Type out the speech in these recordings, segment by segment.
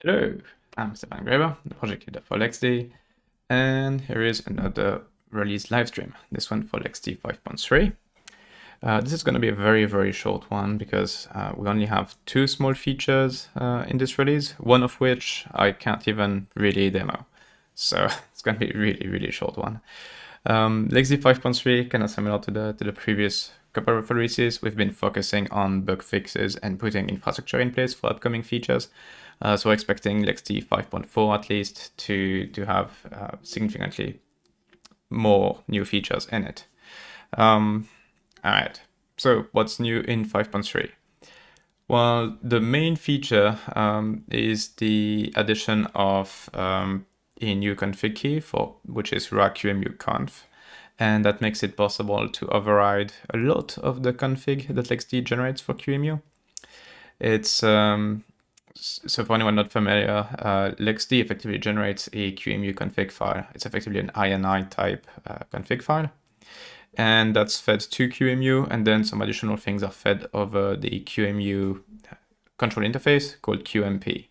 Hello, I'm Stefan Graeber, the project leader for LXD, and here is another release livestream, this one for LXD 5.3. This is going to be a very short one because we only have two small features in this release, one of which I can't even really demo. So it's going to be a really short one. LXD 5.3, kind of similar to the previous couple of releases, we've been focusing on bug fixes and putting infrastructure in place for upcoming features. So we're expecting LXD 5.4 at least to have significantly more new features in it. All right, so what's new in 5.3? Well, the main feature is the addition of a new config key which is raw.qemu conf, and that makes it possible to override a lot of the config that LXD generates for QEMU. It's so for anyone not familiar, LXD effectively generates a QEMU config file. It's effectively an INI type config file. And that's fed to QEMU, and then some additional things are fed over the QEMU control interface called QMP.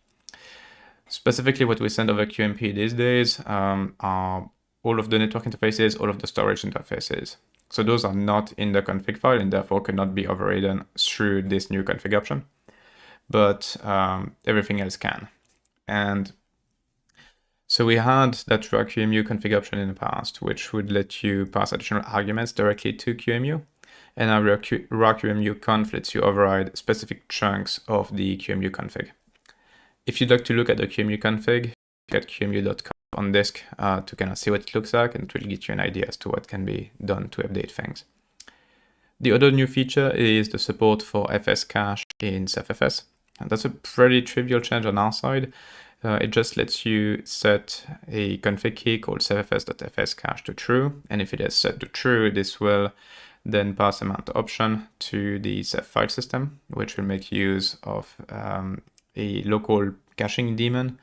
Specifically, what we send over QMP these days are all of the network interfaces, all of the storage interfaces. So those are not in the config file and therefore cannot be overridden through this new config option. But everything else can. And so we had that raw QEMU config option in the past, which would let you pass additional arguments directly to QEMU. And now raw QEMU conf lets you override specific chunks of the QEMU config. If you'd like to look at the QEMU config, get qemu.conf on disk to kind of see what it looks like, and it will get you an idea as to what can be done to update things. The other new feature is the support for fscache in cephfs. And that's a pretty trivial change on our side. It just lets you set a config key called cephfs.fscache to true. And if it is set to true, this will then pass a mount option to the ceph file system, which will make use of a local caching daemon,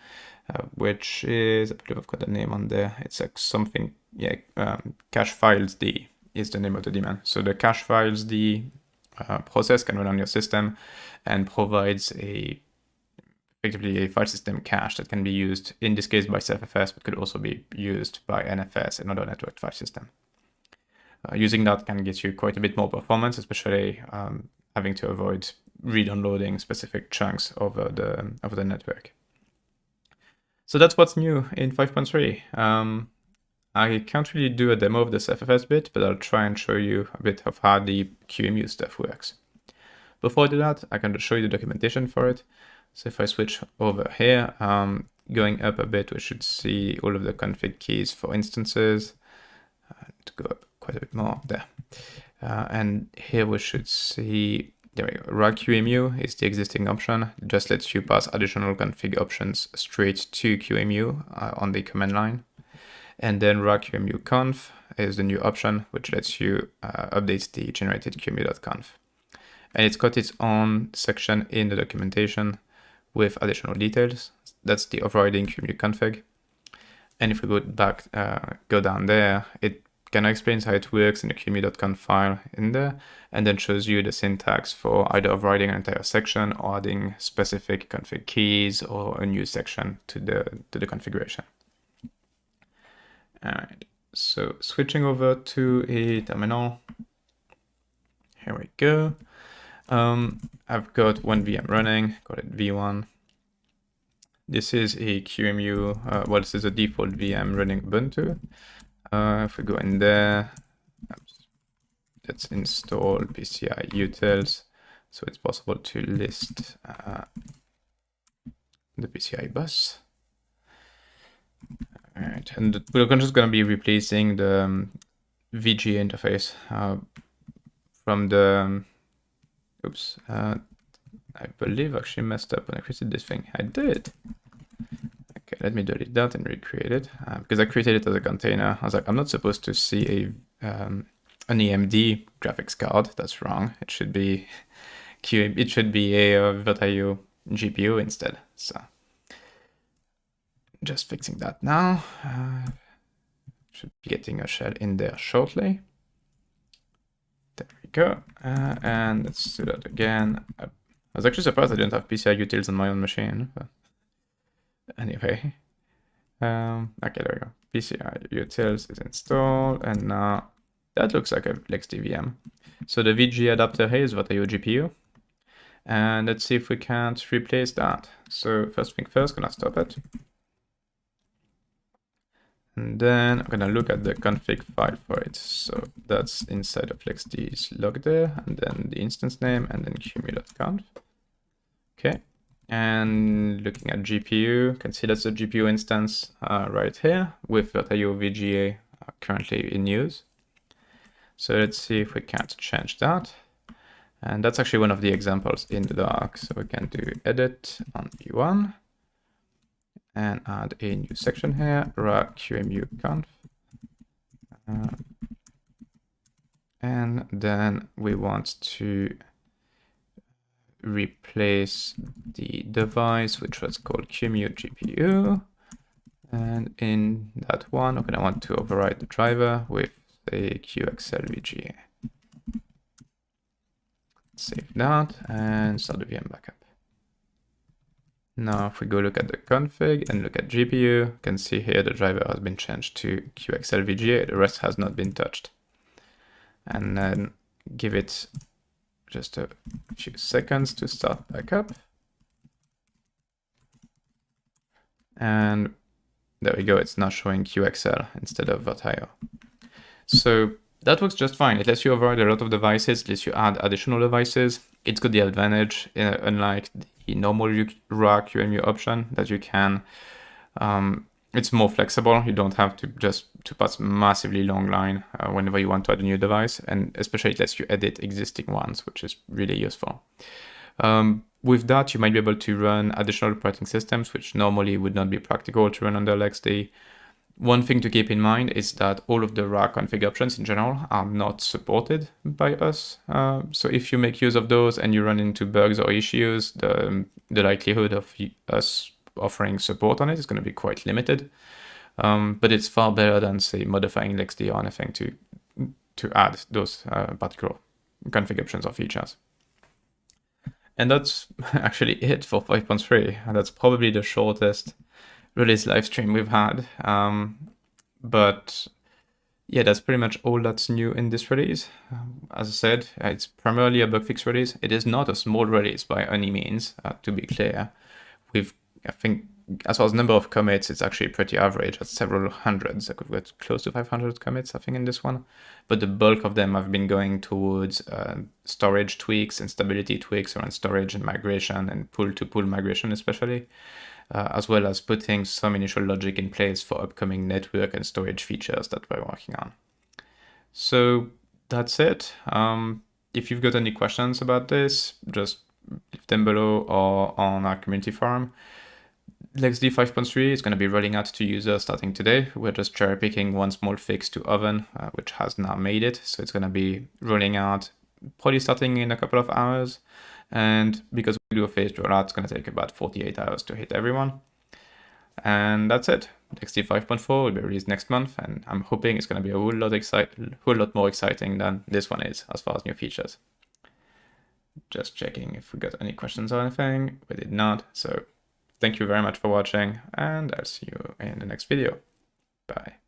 which is, I believe I've got the name on there. It's like something, yeah, cache files D is the name of the daemon. So the cache files D process can run on your system and provides effectively a file system cache that can be used, in this case by cephfs, but could also be used by NFS, another network file system. Using that can get you quite a bit more performance, especially having to avoid re-downloading specific chunks over the network. So that's what's new in 5.3. I can't really do a demo of the cephfs bit, but I'll try and show you a bit of how the QEMU stuff works. Before I do that, I can just show you the documentation for it. So if I switch over here, going up a bit, we should see all of the config keys for instances. To go up quite a bit more there. And here we should see, there we go, raw.qemu is the existing option. It just lets you pass additional config options straight to QEMU on the command line. And then raw.qemu conf is the new option, which lets you update the generated qemu.conf. And it's got its own section in the documentation with additional details. That's the overriding QEMU config. And if we go back, go down there, it kind of explains how it works in the qemu.conf file in there, and then shows you the syntax for either overriding an entire section or adding specific config keys or a new section to the configuration. All right, so switching over to a terminal. Here we go. I've got one VM running, call it V1. This is a QEMU, well, this is a default VM running Ubuntu. If we go in there, let's install Pci Utils, so it's possible to list the PCI bus. All right, and we're just going to be replacing the VGA interface from the, oops, I believe I actually messed up when I created this thing. I did. Okay, let me delete that and recreate it because I created it as a container. I was like, I'm not supposed to see an AMD graphics card. That's wrong. It should be it should be a VirtIO GPU instead. So just fixing that now. Should be getting a shell in there shortly. There we go. And let's do that again. I was actually surprised I didn't have Pci Utils on my own machine. But Anyway, okay, there we go. Pci Utils is installed, and now that looks like a LXD VM. So the VG adapter here is raw.qemu GPU, and let's see if we can't replace that. So first thing first, gonna stop it. And then I'm gonna look at the config file for it. So that's inside of LXD's log there, and then the instance name, and then qemu.conf. Okay, and looking at GPU, you can see that's the GPU instance right here with raw.qemu VGA currently in use. So let's see if we can't change that. And that's actually one of the examples in the doc. So we can do edit on v1 and add a new section here, raw.qemu conf. And then we want to replace the device, which was called qemu GPU. And in that one, we're going to want to override the driver with the QXL VGA. Save that and start the VM backup. Now, if we go look at the config and look at GPU, you can see here the driver has been changed to QXL VGA. The rest has not been touched. And then give it just a few seconds to start backup. And there we go. It's now showing QXL instead of raw.qemu. So that works just fine. It lets you override a lot of devices, lets you add additional devices. It's got the advantage, unlike the normal raw.qemu option, that you can, it's more flexible. You don't have to pass massively long line whenever you want to add a new device, and especially it lets you edit existing ones, which is really useful. With that, you might be able to run additional operating systems, which normally would not be practical to run on the LXD. One thing to keep in mind is that all of the raw config options in general are not supported by us. So if you make use of those and you run into bugs or issues, the likelihood of us offering support on it is going to be quite limited. But it's far better than, say, modifying LXD or anything to add those particular config options or features. And that's actually it for 5.3. And that's probably the shortest release live stream we've had. But yeah, that's pretty much all that's new in this release. As I said, it's primarily a bug fix release. It is not a small release by any means, to be clear. I think, as far as number of commits, it's actually pretty average at several hundreds. Like we've got close to 500 commits, I think, in this one. But the bulk of them have been going towards storage tweaks and stability tweaks around storage and migration and pool-to-pool migration especially, as well as putting some initial logic in place for upcoming network and storage features that we're working on. So that's it. If you've got any questions about this, just leave them below or on our community forum. LXD 5.3 is going to be rolling out to users starting today. We're just cherry picking one small fix to Oven, which has now made it. So it's going to be rolling out probably starting in a couple of hours. And because we do a phased rollout, it's going to take about 48 hours to hit everyone. And that's it. LXD 5.4 will be released next month, and I'm hoping it's going to be a whole lot more exciting than this one is as far as new features. Just checking if we got any questions or anything. We did not. So thank you very much for watching, and I'll see you in the next video. Bye.